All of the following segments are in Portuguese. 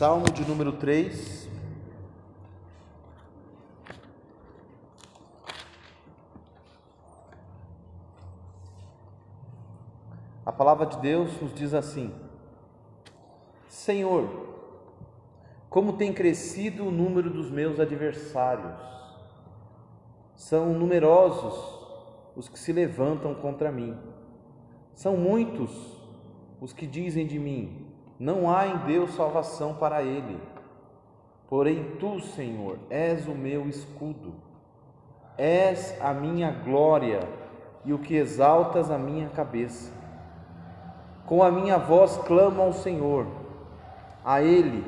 Salmo de número 3. A palavra de Deus nos diz assim: Senhor, como tem crescido o número dos meus adversários. São numerosos os que se levantam contra mim. São muitos os que dizem de mim: não há em Deus salvação para ele. Porém tu, Senhor, és o meu escudo, és a minha glória e o que exaltas a minha cabeça. Com a minha voz clamo ao Senhor, a ele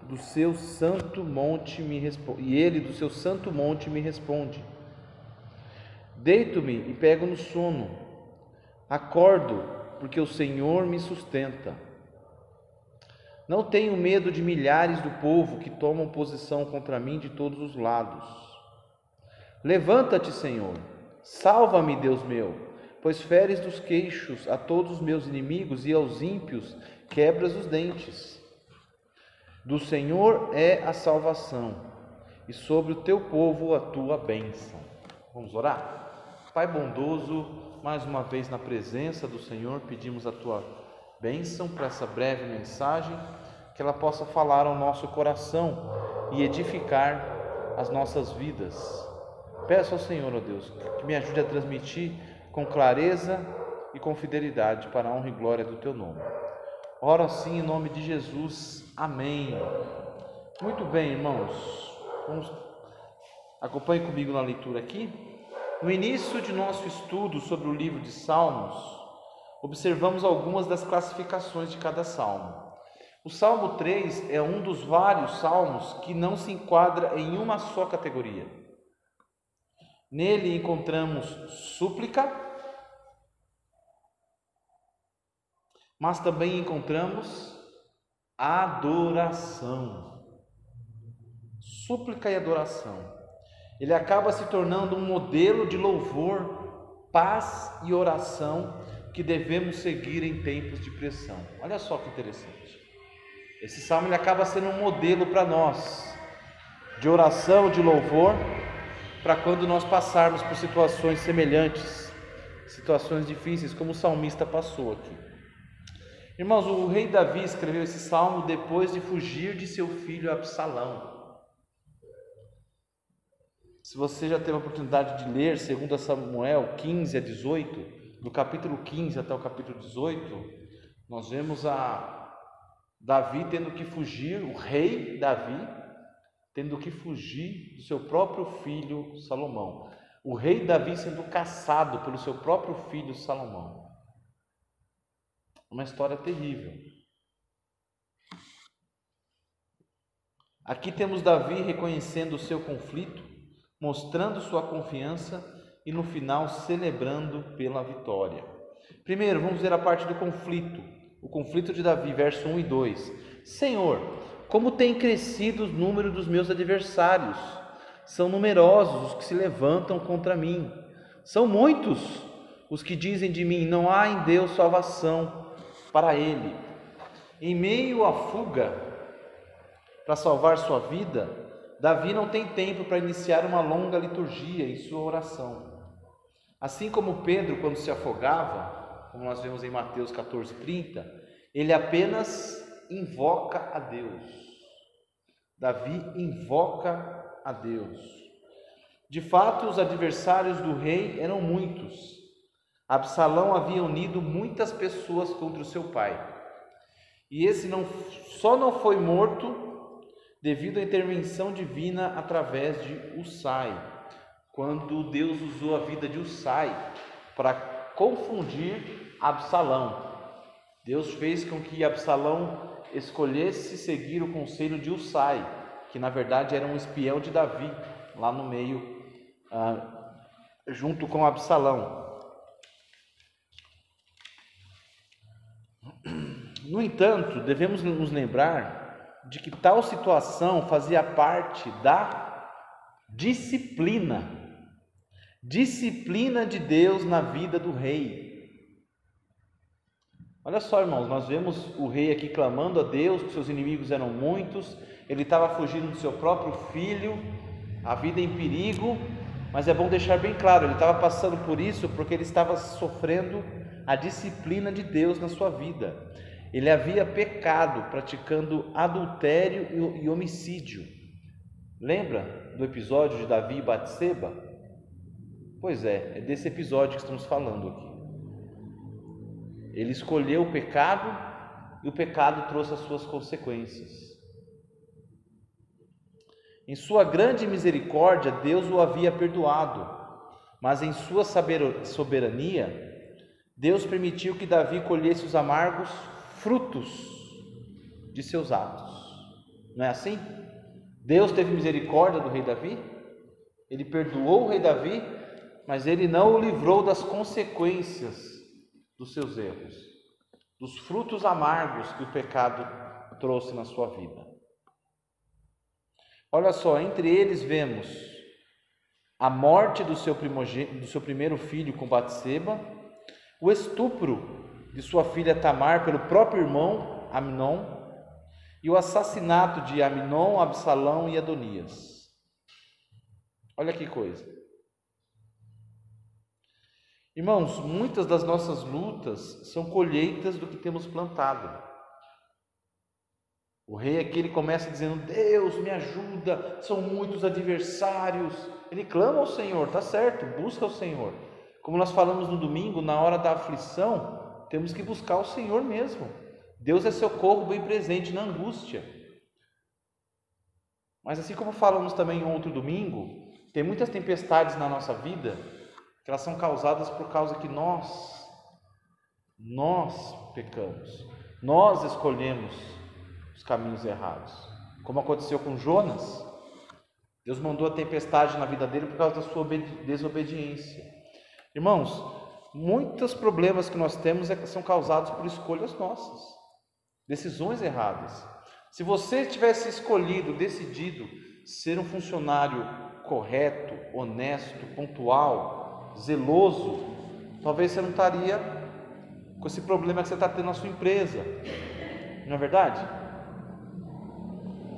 do seu santo monte me responde, e ele do seu santo monte me responde. Deito-me e pego no sono, acordo porque o Senhor me sustenta. Não tenho medo de milhares do povo que tomam posição contra mim de todos os lados. Levanta-te, Senhor, salva-me, Deus meu, pois feres dos queixos a todos os meus inimigos e aos ímpios quebras os dentes. Do Senhor é a salvação, e sobre o teu povo a tua bênção. Vamos orar? Pai bondoso, mais uma vez na presença do Senhor, pedimos a tua bênção para essa breve mensagem, que ela possa falar ao nosso coração e edificar as nossas vidas. Peço ao Senhor, ó Deus, que me ajude a transmitir com clareza e com fidelidade para a honra e glória do teu nome. Oro assim em nome de Jesus. Amém. Muito bem, irmãos. Acompanhe comigo na leitura aqui. No início de nosso estudo sobre o livro de Salmos, observamos algumas das classificações de cada salmo. O Salmo 3 é um dos vários salmos que não se enquadra em uma só categoria. Nele encontramos súplica, mas também encontramos adoração. Súplica e adoração. Ele acaba se tornando um modelo de louvor, paz e oração que devemos seguir em tempos de pressão. Olha só que interessante. Esse salmo ele acaba sendo um modelo para nós, de oração, de louvor, para quando nós passarmos por situações semelhantes, situações difíceis, como o salmista passou aqui. Irmãos, o rei Davi escreveu esse salmo depois de fugir de seu filho Absalão. Se você já teve a oportunidade de ler 2 Samuel 15 a 18, do capítulo 15 até o capítulo 18, nós vemos Davi tendo que fugir, o rei Davi tendo que fugir do seu próprio filho Salomão. O rei Davi sendo caçado pelo seu próprio filho Salomão. Uma história terrível. Aqui temos Davi reconhecendo o seu conflito, mostrando sua confiança e no final celebrando pela vitória. Primeiro, vamos ver a parte do conflito. O conflito de Davi, verso 1 e 2. Senhor, como tem crescido o número dos meus adversários. São numerosos os que se levantam contra mim. São muitos os que dizem de mim: não há em Deus salvação para ele. Em meio à fuga para salvar sua vida, Davi não tem tempo para iniciar uma longa liturgia em sua oração. Assim como Pedro, quando se afogava, como nós vemos em Mateus 14:30, ele apenas invoca a Deus. Davi invoca a Deus. De fato, os adversários do rei eram muitos. Absalão havia unido muitas pessoas contra o seu pai. E esse só não foi morto devido à intervenção divina através de Ussai, quando Deus usou a vida de Ussai para confundir Absalão. Deus fez com que Absalão escolhesse seguir o conselho de Ussai, que na verdade era um espião de Davi, lá no meio, junto com Absalão. No entanto, devemos nos lembrar de que tal situação fazia parte da disciplina de Deus na vida do rei. Olha só, irmãos, nós vemos o rei aqui clamando a Deus, que seus inimigos eram muitos, ele estava fugindo do seu próprio filho, a vida em perigo, mas é bom deixar bem claro, ele estava passando por isso porque ele estava sofrendo a disciplina de Deus na sua vida. Ele havia pecado, praticando adultério e homicídio. Lembra do episódio de Davi e Batseba? Pois é desse episódio que estamos falando aqui. Ele escolheu o pecado e o pecado trouxe as suas consequências. Em sua grande misericórdia, Deus o havia perdoado, mas em sua soberania, Deus permitiu que Davi colhesse os amargos frutos de seus atos. Não é assim? Deus teve misericórdia do rei Davi, ele perdoou o rei Davi, mas ele não o livrou das consequências dos seus erros, dos frutos amargos que o pecado trouxe na sua vida. Olha só, entre eles vemos a morte do seu primeiro filho com Batseba, o estupro de sua filha Tamar pelo próprio irmão Amnon e o assassinato de Amnon, Absalão e Adonias. Olha que coisa. Irmãos, muitas das nossas lutas são colheitas do que temos plantado. O rei aqui ele começa dizendo: Deus me ajuda, são muitos adversários. Ele clama ao Senhor, tá certo, busca o Senhor. Como nós falamos no domingo, na hora da aflição, temos que buscar o Senhor mesmo. Deus é socorro bem presente na angústia. Mas assim como falamos também em outro domingo, tem muitas tempestades na nossa vida que elas são causadas por causa que nós pecamos, nós escolhemos os caminhos errados, como aconteceu com Jonas. Deus mandou a tempestade na vida dele por causa da sua desobediência. Irmãos, muitos problemas que nós temos são causados por escolhas nossas, decisões erradas. Se você tivesse decidido ser um funcionário correto, honesto, pontual, zeloso, talvez você não estaria com esse problema que você está tendo na sua empresa, não é verdade?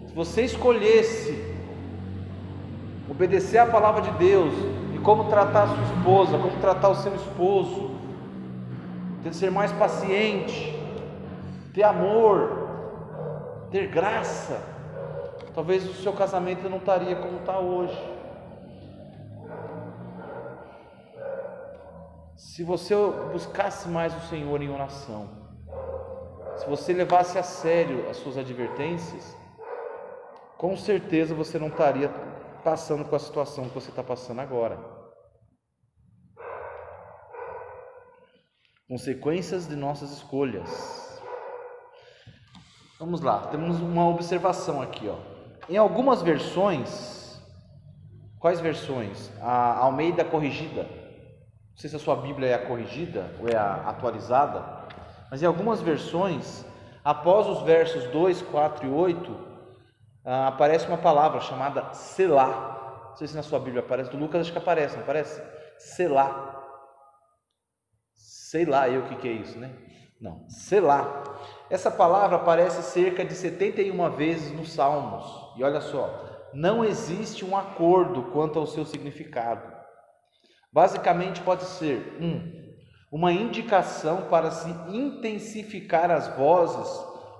Se você escolhesse obedecer à palavra de Deus e como tratar a sua esposa, como tratar o seu esposo, ser mais paciente, ter amor, ter graça, talvez o seu casamento não estaria como está hoje. Se você buscasse mais o Senhor em oração, se você levasse a sério as suas advertências, com certeza você não estaria passando com a situação que você está passando agora. Consequências de nossas escolhas. Vamos lá, temos uma observação aqui, ó. Em algumas versões, quais versões? A Almeida Corrigida. Não sei se a sua Bíblia é a corrigida ou é a atualizada, mas em algumas versões, após os versos 2, 4 e 8, aparece uma palavra chamada Selá. Não sei se na sua Bíblia aparece, do Lucas acho que aparece, não aparece? Selá. Sei lá eu o que é isso, né? Não, Selá. Essa palavra aparece cerca de 71 vezes nos Salmos. E olha só, não existe um acordo quanto ao seu significado. Basicamente pode ser uma indicação para se intensificar as vozes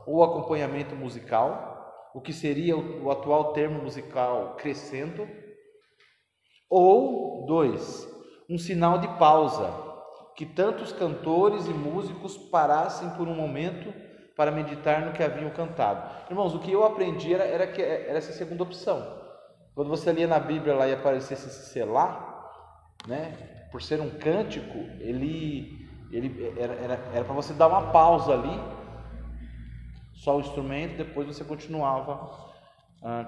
ou acompanhamento musical, o que seria o atual termo musical crescendo, ou 2, um sinal de pausa, que tantos cantores e músicos parassem por um momento para meditar no que haviam cantado. Irmãos, o que eu aprendi era essa segunda opção. Quando você lia na Bíblia lá e aparecesse esse Selá, né? Por ser um cântico, ele era para você dar uma pausa ali, só o instrumento, depois você continuava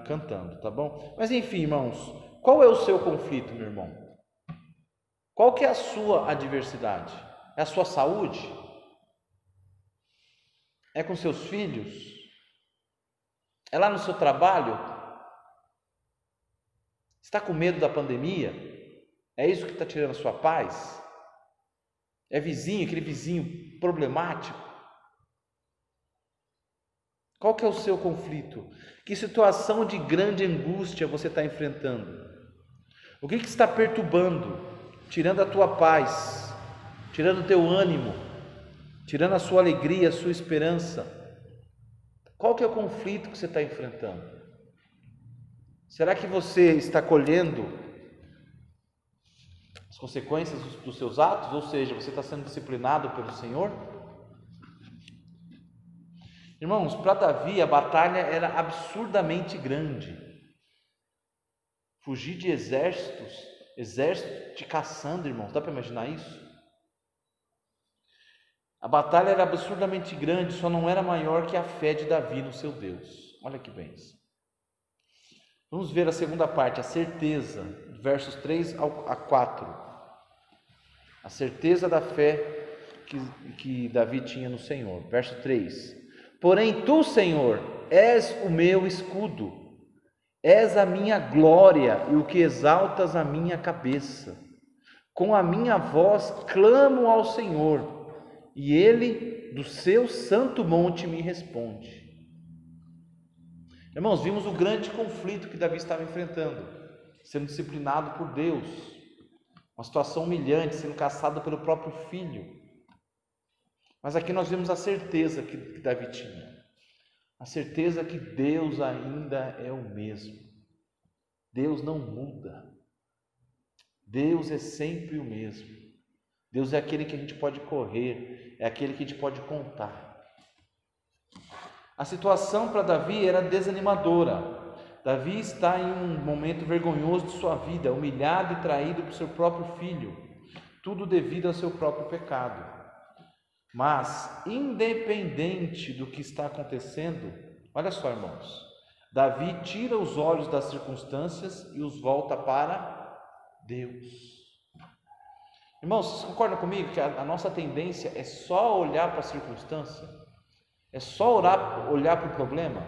cantando, tá bom? Mas enfim, irmãos, qual é o seu conflito, meu irmão? Qual que é a sua adversidade? É a sua saúde? É com seus filhos? É lá no seu trabalho? Está com medo da pandemia? É isso que está tirando a sua paz? É vizinho, aquele vizinho problemático? Qual que é o seu conflito? Que situação de grande angústia você está enfrentando? O que está perturbando, tirando a tua paz, tirando o teu ânimo, tirando a sua alegria, a sua esperança? Qual que é o conflito que você está enfrentando? Será que você está colhendo as consequências dos seus atos? Ou seja, você está sendo disciplinado pelo Senhor? Irmãos, para Davi a batalha era absurdamente grande. Fugir de exércitos te caçando, irmãos, dá para imaginar isso? A batalha era absurdamente grande, só não era maior que a fé de Davi no seu Deus. Olha que bênção. Vamos ver a segunda parte, a certeza, versos 3 a 4. A certeza da fé que Davi tinha no Senhor. Verso 3. Porém tu, Senhor, és o meu escudo, és a minha glória e o que exaltas a minha cabeça. Com a minha voz clamo ao Senhor, e Ele do seu santo monte me responde. Irmãos, vimos o grande conflito que Davi estava enfrentando, sendo disciplinado por Deus, uma situação humilhante, sendo caçado pelo próprio filho. Mas aqui nós vemos a certeza que Davi tinha, a certeza que Deus ainda é o mesmo. Deus não muda, Deus é sempre o mesmo. Deus é aquele que a gente pode correr, é aquele que a gente pode contar. A situação para Davi era desanimadora. Davi está em um momento vergonhoso de sua vida, humilhado e traído por seu próprio filho, tudo devido ao seu próprio pecado. Mas, independente do que está acontecendo, olha só, irmãos, Davi tira os olhos das circunstâncias e os volta para Deus. Irmãos, vocês concordam comigo que a nossa tendência é só olhar para a circunstância? É só olhar para o problema?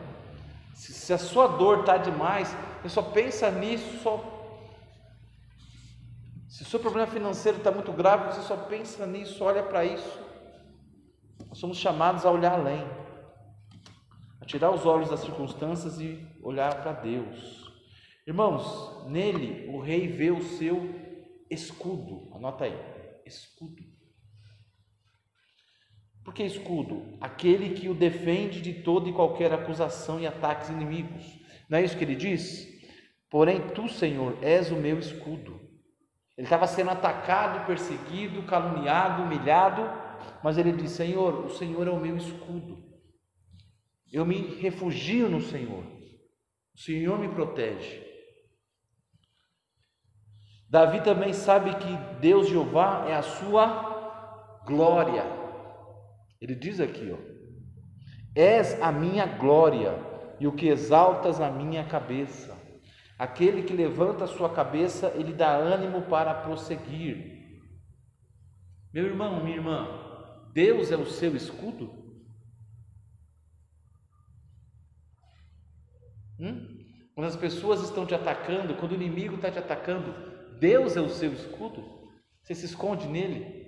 Se a sua dor está demais, você só pensa nisso, se o seu problema financeiro está muito grave, você só pensa nisso, olha para isso. Nós somos chamados a olhar além, a tirar os olhos das circunstâncias e olhar para Deus. Irmãos, nele o rei vê o seu escudo. Anota aí, escudo. Por que escudo? Aquele que o defende de toda e qualquer acusação e ataques inimigos. Não é isso que ele diz? Porém, tu, Senhor, és o meu escudo. Ele estava sendo atacado, perseguido, caluniado, humilhado, mas ele diz: Senhor, o Senhor é o meu escudo. Eu me refugio no Senhor. O Senhor me protege. Davi também sabe que Deus Jeová é a sua glória. Ele diz aqui, és a minha glória e o que exaltas a minha cabeça. Aquele que levanta a sua cabeça, ele dá ânimo para prosseguir. Meu irmão, minha irmã, Deus é o seu escudo? Quando as pessoas estão te atacando, quando o inimigo está te atacando, Deus é o seu escudo? Você se esconde nele?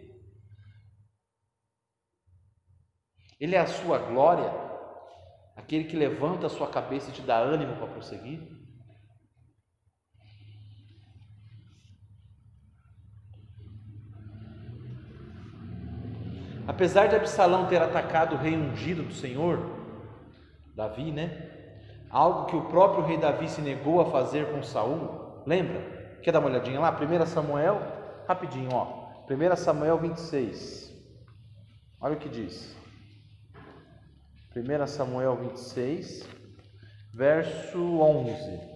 Ele é a sua glória, aquele que levanta a sua cabeça e te dá ânimo para prosseguir? Apesar de Absalão ter atacado o rei ungido do Senhor, Davi, algo que o próprio rei Davi se negou a fazer com Saul, lembra? Quer dar uma olhadinha lá? 1 Samuel, rapidinho, 1 Samuel 26, olha o que diz. 1 Samuel 26, verso 11.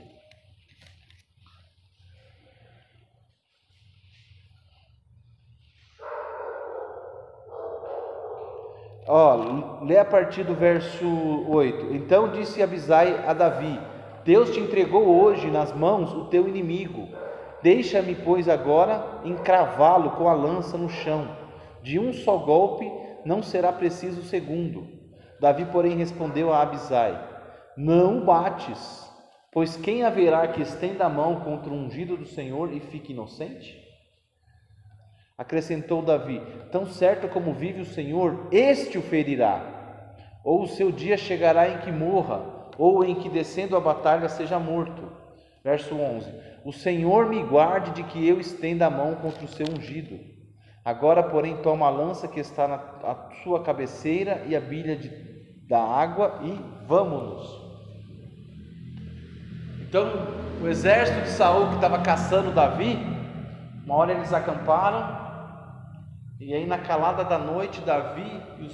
Lê a partir do verso 8. Então disse Abisai a Davi: Deus te entregou hoje nas mãos o teu inimigo. Deixa-me, pois, agora encravá-lo com a lança no chão. De um só golpe não será preciso segundo. Davi, porém, respondeu a Abisai: não o bates, pois quem haverá que estenda a mão contra o ungido do Senhor e fique inocente? Acrescentou Davi: tão certo como vive o Senhor, este o ferirá, ou o seu dia chegará em que morra, ou em que descendo a batalha seja morto. Verso 11: o Senhor me guarde de que eu estenda a mão contra o seu ungido. Agora, porém, toma a lança que está na sua cabeceira e a bilha da água e vamo-nos. Então, o exército de Saul que estava caçando Davi, uma hora eles acamparam, e aí na calada da noite, Davi e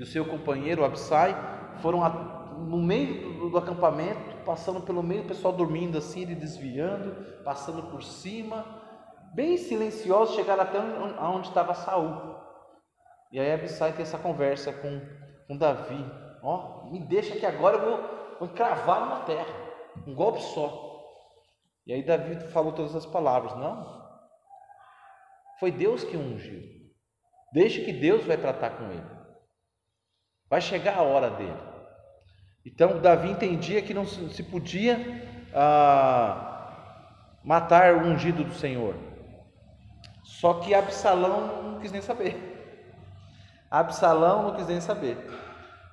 o seu companheiro Abisai foram no meio do acampamento, passando pelo meio, o pessoal dormindo assim, ele desviando, passando por cima, bem silenciosos, chegaram até onde estava Saul. E aí Abisai tem essa conversa com Davi: me deixa que agora eu vou cravar na terra, um golpe só. E aí Davi falou todas as palavras: não, foi Deus que o ungiu, deixa que Deus vai tratar com ele, vai chegar a hora dele. Então Davi entendia que não se podia matar o ungido do Senhor. Só que Absalão não quis nem saber.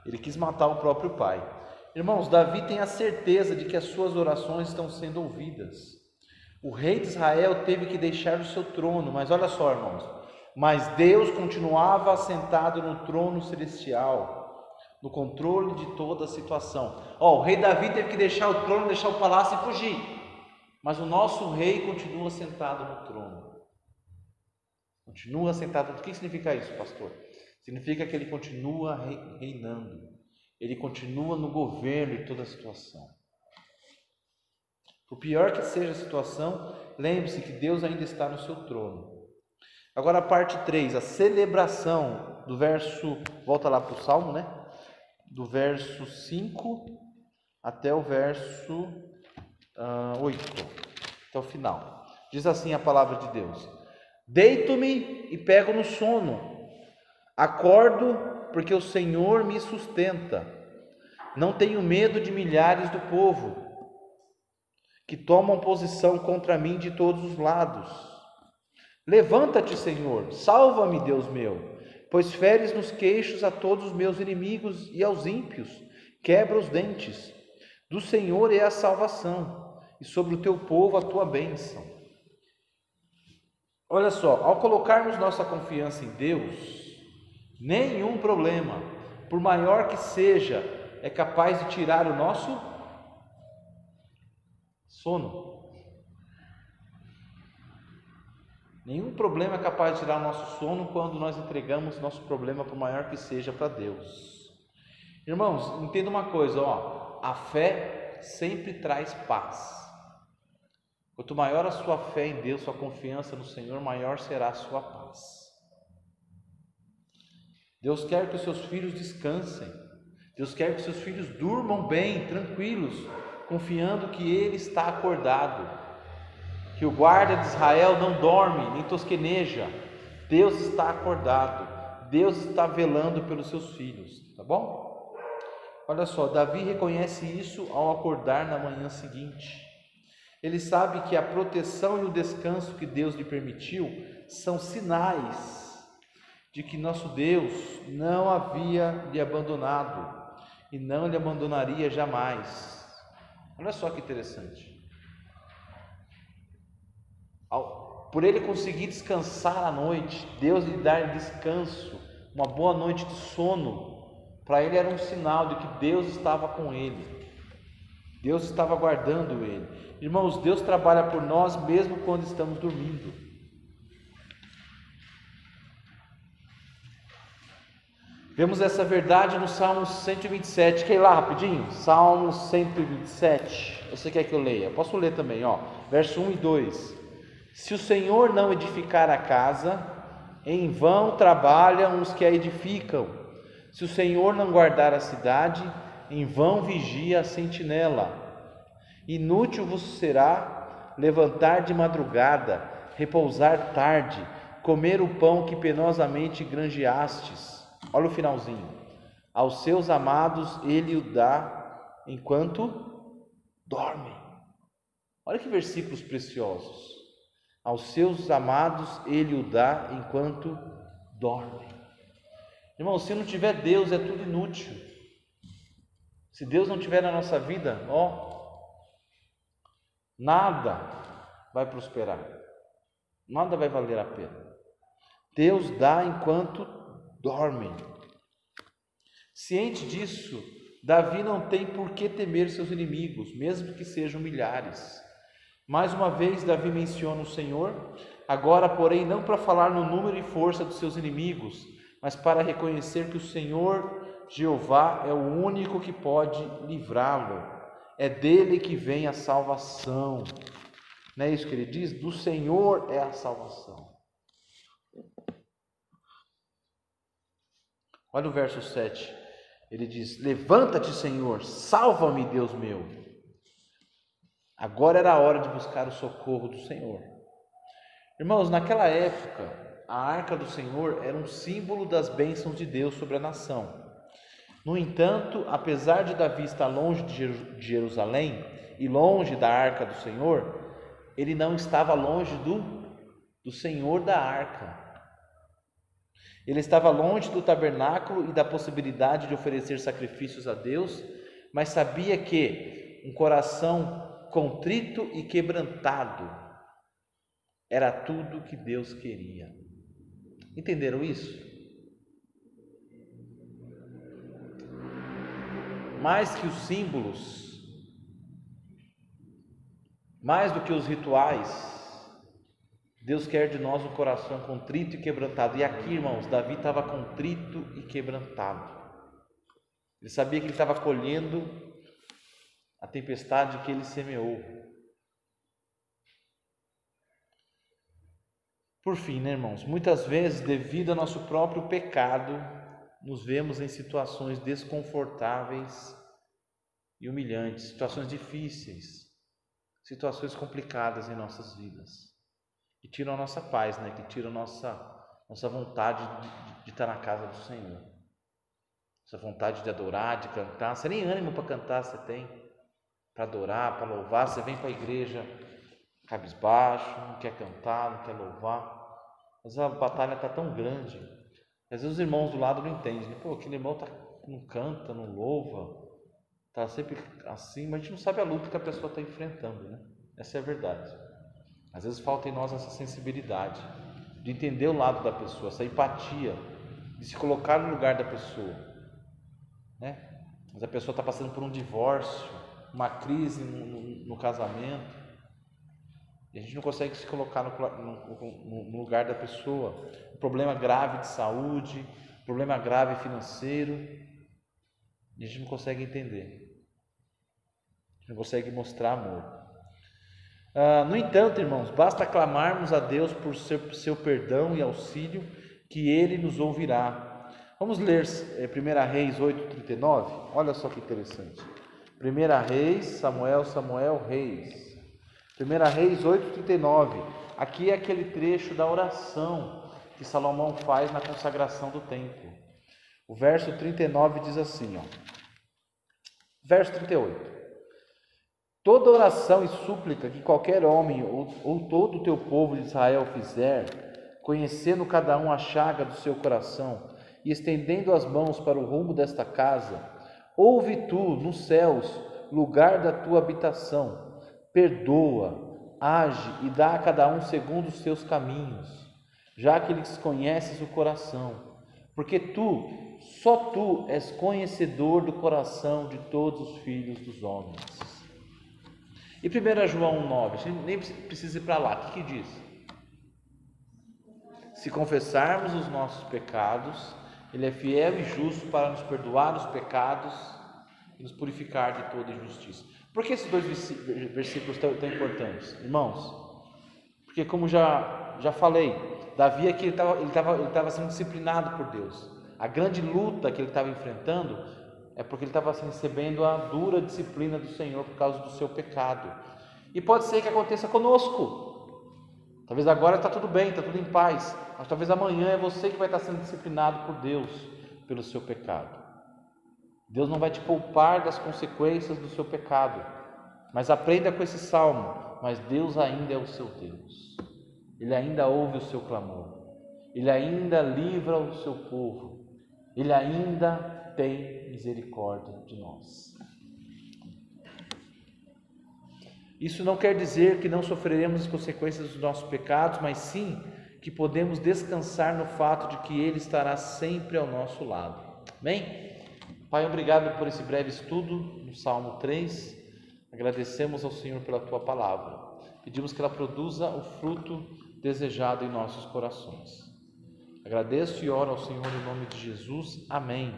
Ele quis matar o próprio pai. Irmãos, Davi tem a certeza de que as suas orações estão sendo ouvidas. O rei de Israel teve que deixar o seu trono, mas olha só, irmãos, mas Deus continuava assentado no trono celestial, no controle de toda a situação. O rei Davi teve que deixar o trono, deixar o palácio e fugir, mas o nosso rei continua sentado no trono. Continua sentado. O que significa isso, pastor? Significa que ele continua reinando, ele continua no governo de toda a situação. Por pior que seja a situação, lembre-se que Deus ainda está no seu trono. Agora a parte 3, a celebração do verso, volta lá para o Salmo, né? Do verso 5 até o verso 8, até o final. Diz assim a palavra de Deus: deito-me e pego no sono, acordo porque o Senhor me sustenta. Não tenho medo de milhares do povo que tomam posição contra mim de todos os lados. Levanta-te, Senhor, salva-me, Deus meu, pois feres nos queixos a todos os meus inimigos e aos ímpios, quebra os dentes. Do Senhor é a salvação, e sobre o teu povo a tua bênção. Olha só, ao colocarmos nossa confiança em Deus, nenhum problema, por maior que seja, é capaz de tirar o nosso sono. Nenhum problema é capaz de tirar o nosso sono quando nós entregamos nosso problema, por maior que seja, para Deus. Irmãos, entenda uma coisa, a fé sempre traz paz. Quanto maior a sua fé em Deus, sua confiança no Senhor, maior será a sua paz. Deus quer que os seus filhos descansem. Deus quer que os seus filhos durmam bem, tranquilos, confiando que Ele está acordado, que o guarda de Israel não dorme, nem tosqueneja. Deus está acordado, Deus está velando pelos seus filhos, tá bom? Olha só, Davi reconhece isso ao acordar na manhã seguinte. Ele sabe que a proteção e o descanso que Deus lhe permitiu são sinais de que nosso Deus não havia lhe abandonado e não lhe abandonaria jamais. Olha só que interessante. Por ele conseguir descansar à noite, Deus lhe dar descanso, uma boa noite de sono, para ele era um sinal de que Deus estava com ele, Deus estava guardando ele. Irmãos, Deus trabalha por nós mesmo quando estamos dormindo. Vemos essa verdade no Salmo 127. Quer ir lá rapidinho? Salmo 127. Você quer que eu leia? Posso ler também, verso 1 e 2. Se o Senhor não edificar a casa, em vão trabalham os que a edificam. Se o Senhor não guardar a cidade, em vão vigia a sentinela. Inútil vos será levantar de madrugada, repousar tarde, comer o pão que penosamente granjeastes. Olha o finalzinho. Aos seus amados ele o dá enquanto dormem. Olha que versículos preciosos. Aos seus amados ele o dá enquanto dormem. Irmão, se não tiver Deus é tudo inútil. Se Deus não tiver na nossa vida, nada vai prosperar. Nada vai valer a pena. Deus dá enquanto dormem. Ciente disso, Davi não tem por que temer seus inimigos, mesmo que sejam milhares. Mais uma vez, Davi menciona o Senhor, agora, porém, não para falar no número e força dos seus inimigos, mas para reconhecer que o Senhor, Jeová, é o único que pode livrá-lo. É dele que vem a salvação. Não é isso que ele diz? Do Senhor é a salvação. Olha o verso 7. Ele diz: levanta-te, Senhor, salva-me, Deus meu. Agora era a hora de buscar o socorro do Senhor. Irmãos, naquela época, a arca do Senhor era um símbolo das bênçãos de Deus sobre a nação. No entanto, apesar de Davi estar longe de Jerusalém e longe da arca do Senhor, ele não estava longe do Senhor da arca. Ele estava longe do tabernáculo e da possibilidade de oferecer sacrifícios a Deus, mas sabia que um coração contrito e quebrantado era tudo que Deus queria. Entenderam isso? Mais que os símbolos, mais do que os rituais, Deus quer de nós um coração contrito e quebrantado. E aqui, irmãos, Davi estava contrito e quebrantado. Ele sabia que ele estava colhendo a tempestade que ele semeou. Por fim, né, irmãos? Muitas vezes, devido ao nosso próprio pecado, nos vemos em situações desconfortáveis e humilhantes, situações difíceis, situações complicadas em nossas vidas, que tiram a nossa paz, né? Que tiram a nossa vontade de estar na casa do Senhor, essa vontade de adorar, de cantar. Você nem ânimo para cantar você tem, para adorar, para louvar. Você vem para a igreja cabisbaixo, não quer cantar, não quer louvar. Mas a batalha está tão grande. Às vezes os irmãos do lado não entendem, né? Pô, aquele irmão não canta, não louva, está sempre assim, mas a gente não sabe a luta que a pessoa está enfrentando, né? Essa é a verdade. Às vezes falta em nós essa sensibilidade de entender o lado da pessoa, essa empatia, de se colocar no lugar da pessoa, né? Mas a pessoa está passando por um divórcio, uma crise no casamento, e a gente não consegue se colocar no lugar da pessoa. Um problema grave de saúde, um problema grave financeiro, e a gente não consegue entender, a gente não consegue mostrar amor. No entanto, irmãos, basta clamarmos a Deus por seu perdão e auxílio, que Ele nos ouvirá. Vamos ler 1 Reis 8:39, olha só que interessante. 1 Reis, Samuel, Reis. 1 Reis 8:39, aqui é aquele trecho da oração que Salomão faz na consagração do templo. O verso 39 diz assim, verso 38. Toda oração e súplica que qualquer homem ou todo o teu povo de Israel fizer, conhecendo cada um a chaga do seu coração e estendendo as mãos para o rumo desta casa, ouve tu nos céus, lugar da tua habitação, perdoa, age e dá a cada um segundo os seus caminhos, já que lhes conheces o coração, porque só tu és conhecedor do coração de todos os filhos dos homens. E 1 João 1,9, a gente nem precisa ir para lá, o que diz? Se confessarmos os nossos pecados, Ele é fiel e justo para nos perdoar os pecados e nos purificar de toda injustiça. Por que esses dois versículos tão importantes, irmãos? Porque, como já falei, Davi aqui ele estava sendo disciplinado por Deus. A grande luta que ele estava enfrentando é porque ele estava recebendo a dura disciplina do Senhor por causa do seu pecado. E pode ser que aconteça conosco. Talvez agora está tudo bem, está tudo em paz, mas talvez amanhã é você que vai estar sendo disciplinado por Deus pelo seu pecado. Deus não vai te poupar das consequências do seu pecado. Mas aprenda com esse salmo, mas Deus ainda é o seu Deus. Ele ainda ouve o seu clamor. Ele ainda livra o seu povo. Ele ainda tem misericórdia de nós. Isso não quer dizer que não sofreremos as consequências dos nossos pecados, mas sim que podemos descansar no fato de que Ele estará sempre ao nosso lado. Amém? Pai, obrigado por esse breve estudo no Salmo 3. Agradecemos ao Senhor pela Tua palavra. Pedimos que ela produza o fruto desejado em nossos corações. Agradeço e oro ao Senhor em nome de Jesus. Amém.